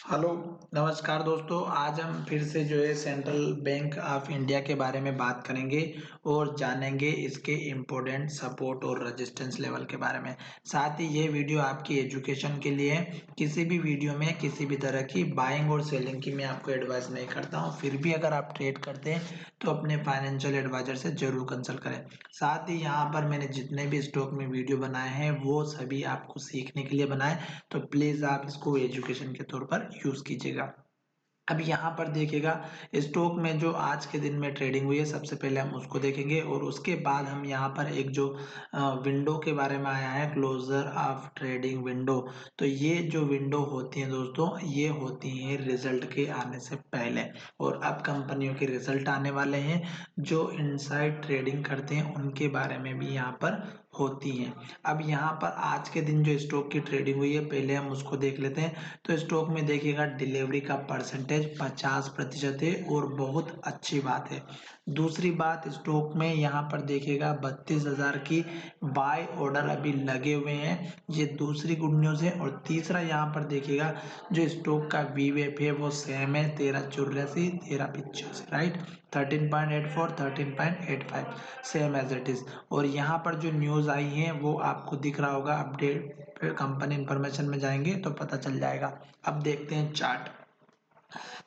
Hello, नमस्कार दोस्तों। आज हम फिर से जो है सेंट्रल बैंक ऑफ इंडिया के बारे में बात करेंगे और जानेंगे इसके इम्पोर्टेंट सपोर्ट और रेजिस्टेंस लेवल के बारे में। साथ ही ये वीडियो आपकी एजुकेशन के लिए है। किसी भी वीडियो में किसी भी तरह की बाइंग और सेलिंग की मैं आपको एडवाइस नहीं करता हूँ। फिर भी अगर आप ट्रेड करते हैं तो अपने फाइनेंशियल एडवाइजर से जरूर कंसल्ट करें। साथ ही यहाँ पर मैंने जितने भी स्टॉक में वीडियो बनाए हैं वो सभी आपको सीखने के लिए बनाए, तो प्लीज़ आप इसको एजुकेशन के तौर पर यूज़ कीजिएगा। अब यहाँ पर देखिएगा, स्टॉक में जो आज के दिन में ट्रेडिंग हुई है सबसे पहले हम उसको देखेंगे और उसके बाद हम यहाँ पर एक जो विंडो के बारे में आया है, क्लोजर ऑफ ट्रेडिंग विंडो। तो ये जो विंडो होती है दोस्तों, ये होती है रिजल्ट के आने से पहले, और अब कंपनियों के रिजल्ट आने वाले हैं। जो इनसाइड ट्रेडिंग करते हैं उनके बारे में भी यहाँ पर होती हैं। अब यहाँ पर आज के दिन जो स्टॉक की ट्रेडिंग हुई है पहले हम उसको देख लेते हैं। तो स्टॉक में देखिएगा डिलीवरी का परसेंटेज 50% है और बहुत अच्छी बात है। दूसरी बात, स्टॉक में यहाँ पर देखिएगा 32,000 की बाय ऑर्डर अभी लगे हुए हैं, ये दूसरी गुड न्यूज़ है। और तीसरा यहाँ पर देखिएगा जो स्टॉक का वीवेप है वो सेम है, 1384 1385, right. 13.84 13.85 same as it is. और यहाँ पर जो न्यूज़ आई है वो आपको दिख रहा होगा अपडेट, फिर कंपनी इंफॉर्मेशन में जाएंगे तो पता चल जाएगा। अब देखते हैं चार्ट।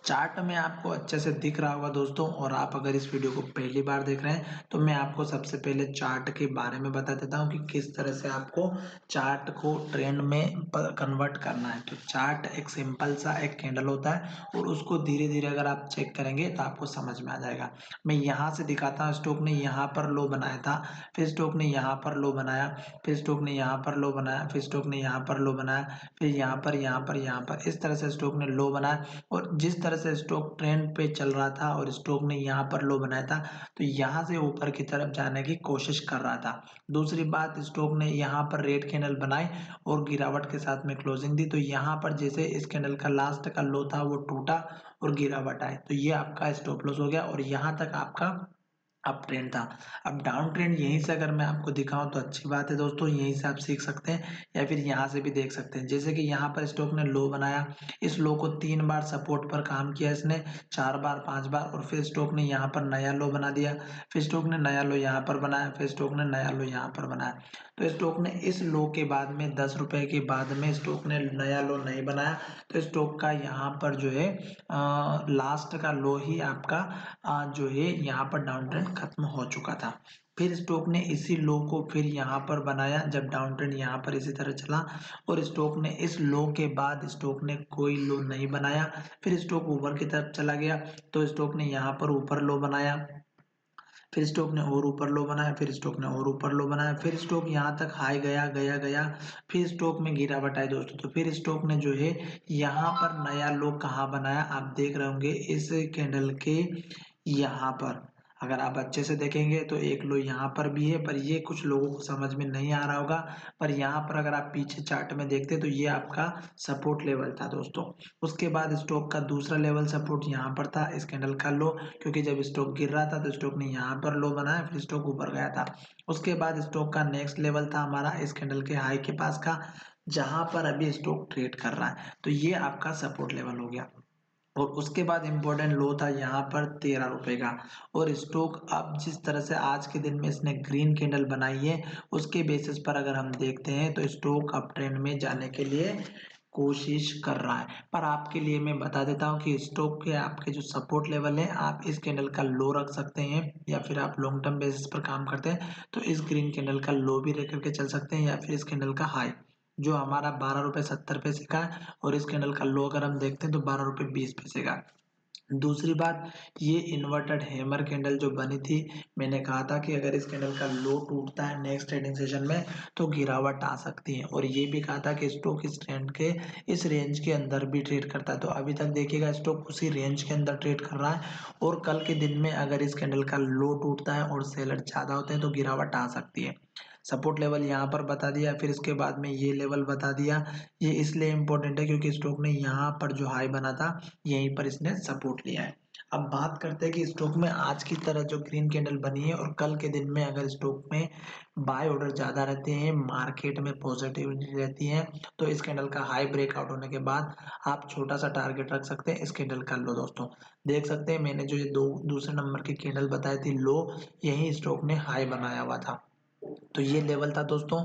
चार्ट में आपको अच्छे से दिख रहा होगा दोस्तों, और आप अगर इस वीडियो को पहली बार देख रहे हैं तो मैं आपको सबसे पहले चार्ट के बारे में बता देता हूं कि किस तरह से आपको चार्ट को ट्रेंड में कन्वर्ट करना है। तो चार्ट एक सिंपल सा एक कैंडल होता है और उसको धीरे धीरे अगर आप चेक करेंगे तो आपको समझ में आ जाएगा। मैं यहाँ से दिखाता हूँ, स्टॉक ने यहाँ पर लो बनाया था, फिर स्टॉक ने यहाँ पर लो बनाया, फिर स्टॉक ने यहाँ पर लो बनाया, फिर स्टॉक ने यहाँ पर लो बनाया, फिर यहाँ पर यहाँ पर यहाँ पर इस तरह से स्टॉक ने लो बनाया। और जिस तरह से स्टॉक ट्रेंड पे चल रहा था और स्टॉक ने यहाँ पर लो बनाया था, तो यहाँ से ऊपर की तरफ जाने की कोशिश कर रहा था। दूसरी बात, स्टॉक ने यहाँ पर रेड कैंडल बनाई और गिरावट के साथ में क्लोजिंग दी। तो यहाँ पर जैसे इस कैंडल का लास्ट का लो था वो टूटा और गिरावट आई, तो ये आपका स्टॉप लॉस हो गया और यहाँ तक आपका अप ट्रेंड था। अब डाउन ट्रेंड यहीं से अगर मैं आपको दिखाऊं तो अच्छी बात है दोस्तों, यहीं से आप सीख सकते हैं या फिर यहाँ से भी देख सकते हैं। जैसे कि यहाँ पर स्टॉक ने लो बनाया, इस लो को 3 बार सपोर्ट पर काम किया इसने, 4 बार 5 बार, और फिर स्टॉक ने यहाँ पर नया लो बना दिया, फिर स्टॉक ने नया लो यहाँ पर बनाया, फिर स्टॉक ने नया लो यहाँ पर बनाया। तो स्टॉक ने इस लो के बाद में 10 रुपए के बाद में स्टॉक ने नया लो नहीं बनाया, तो स्टॉक का यहाँ पर जो है लास्ट का लो ही आपका जो है यहाँ पर डाउन ट्रेंड खत्म हो चुका था। फिर स्टॉक ने इसी लो को फिर यहाँ पर बनाया जब डाउन ट्रेंड यहाँ पर इसी तरह चला, और स्टॉक ने इस लो के बाद स्टॉक ने कोई लो नहीं बनाया, फिर स्टॉक ऊपर की तरफ चला गया, तो स्टॉक ने यहाँ पर ऊपर लो बनाया, फिर स्टॉक ने और ऊपर लो बनाया, फिर स्टॉक ने और ऊपर लो बनाया, फिर स्टॉक यहाँ तक हाई गया गया गया, फिर स्टॉक में गिरावट आई दोस्तों। तो फिर स्टॉक ने जो है यहाँ पर नया लो कहाँ बनाया, आप देख रहे होंगे इस कैंडल के यहाँ पर। अगर आप अच्छे से देखेंगे तो एक लो यहाँ पर भी है, पर ये कुछ लोगों को समझ में नहीं आ रहा होगा। पर यहाँ पर अगर आप पीछे चार्ट में देखते तो ये आपका सपोर्ट लेवल था दोस्तों। उसके बाद स्टॉक का दूसरा लेवल सपोर्ट यहाँ पर था, इस कैंडल का लो, क्योंकि जब स्टॉक गिर रहा था तो स्टॉक ने यहाँ पर लो बनाया, फिर स्टॉक ऊपर गया था। उसके बाद स्टॉक का नेक्स्ट लेवल था हमारा इस कैंडल के हाई के पास का, जहां पर अभी स्टॉक ट्रेड कर रहा है। तो ये आपका सपोर्ट लेवल हो गया। और उसके बाद इम्पोर्टेंट लो था यहाँ पर 13 रुपए का। और स्टॉक अब जिस तरह से आज के दिन में इसने ग्रीन कैंडल बनाई है, उसके बेसिस पर अगर हम देखते हैं तो स्टॉक अप ट्रेंड में जाने के लिए कोशिश कर रहा है। पर आपके लिए मैं बता देता हूँ कि स्टॉक के आपके जो सपोर्ट लेवल है, आप इस कैंडल का लो रख सकते हैं, या फिर आप लॉन्ग टर्म बेसिस पर काम करते हैं तो इस ग्रीन कैंडल का लो भी रख करके चल सकते हैं, या फिर इस कैंडल का हाई जो हमारा 12 रुपये 70 पैसे का है, और इस कैंडल का लो अगर हम देखते हैं तो 12 रुपये 20 पैसे का। दूसरी बात, ये इन्वर्टेड हैमर कैंडल जो बनी थी, मैंने कहा था कि अगर इस कैंडल का लो टूटता है नेक्स्ट ट्रेडिंग सेशन में तो गिरावट आ सकती है, और ये भी कहा था कि स्टॉक इस ट्रेंड के इस रेंज के अंदर भी ट्रेड करता है। तो अभी तक देखिएगा स्टॉक उसी रेंज के अंदर ट्रेड कर रहा है, और कल के दिन में अगर इस कैंडल का लो टूटता है और सेलर ज्यादा होते हैं तो गिरावट आ सकती है। सपोर्ट लेवल यहाँ पर बता दिया, फिर इसके बाद में ये लेवल बता दिया। ये इसलिए इम्पोर्टेंट है क्योंकि स्टॉक ने यहाँ पर जो हाई बना था यहीं पर इसने सपोर्ट लिया है। अब बात करते हैं कि स्टॉक में आज की तरह जो ग्रीन कैंडल बनी है और कल के दिन में अगर स्टॉक में बाय ऑर्डर ज़्यादा रहते हैं, मार्केट में पॉजिटिविटी रहती है, तो इस कैंडल का हाई ब्रेकआउट होने के बाद आप छोटा सा टारगेट रख सकते हैं इस कैंडल का लो दोस्तों। देख सकते हैं मैंने जो ये दूसरे नंबर की कैंडल बताई थी लो, यही स्टॉक ने हाई बनाया हुआ था। तो ये लेवल था दोस्तों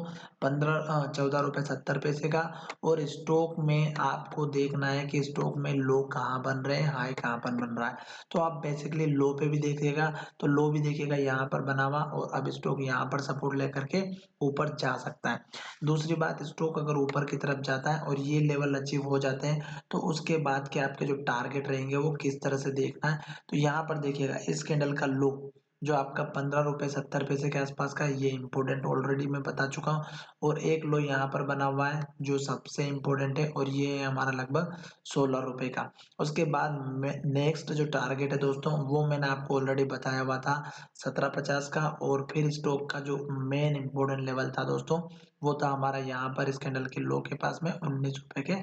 14 रुपये 70 पैसे का। और स्टॉक में आपको देखना है कि स्टॉक में लो कहाँ बन रहे हैं, हाई कहाँ पर बन रहा है। तो आप बेसिकली लो पे भी देखिएगा, तो लो भी देखिएगा यहाँ पर बना हुआ, और अब स्टॉक यहाँ पर सपोर्ट लेकर के ऊपर जा सकता है। दूसरी बात, स्टॉक अगर ऊपर की तरफ जाता है और ये लेवल अचीव हो जाते हैं, तो उसके बाद के आपके जो टारगेट रहेंगे वो किस तरह से देखना है। तो यहाँ पर देखिएगा इस कैंडल का लो जो आपका 15 रुपये 70 पैसे के आसपास का है, ये इम्पोर्टेंट ऑलरेडी मैं बता चुका हूँ। और एक लो यहाँ पर बना हुआ है जो सबसे इम्पोर्टेंट है, और ये है हमारा लगभग 16 रुपये का। उसके बाद नेक्स्ट जो टारगेट है दोस्तों वो मैंने आपको ऑलरेडी बताया हुआ था 1750 का। और फिर स्टॉक का जो मेन इम्पोर्टेंट लेवल था दोस्तों वो था हमारा यहाँ पर इस कैंडल के लो के पास में 19 रुपये के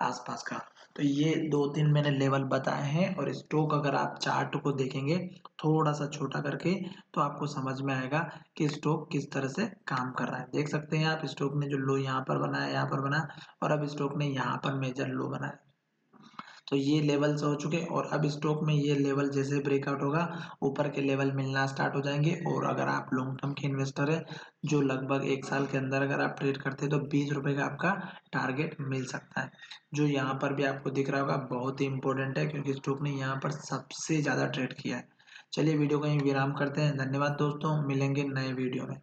आसपास का। तो ये 2-3 मैंने लेवल बताए हैं, और स्टॉक अगर आप चार्ट को देखेंगे थोड़ा सा छोटा करके, तो आपको समझ में आएगा कि स्टॉक किस तरह से काम कर रहा है। देख सकते हैं आप स्टॉक ने जो लो यहाँ पर बनाया, यहाँ पर बनाया, और अब स्टॉक ने यहाँ पर मेजर लो बनाया। तो ये लेवल्स हो चुके, और अब स्टॉक में ये लेवल जैसे ब्रेकआउट होगा ऊपर के लेवल मिलना स्टार्ट हो जाएंगे। और अगर आप लॉन्ग टर्म के इन्वेस्टर है जो लगभग 1 साल के अंदर अगर आप ट्रेड करते हैं तो 20 रुपये का आपका टारगेट मिल सकता है, जो यहाँ पर भी आपको दिख रहा होगा। बहुत ही इंपॉर्टेंट है क्योंकि स्टॉक ने यहाँ पर सबसे ज़्यादा ट्रेड किया है। चलिए वीडियो को यहीं विराम करते हैं। धन्यवाद दोस्तों, मिलेंगे नए वीडियो में।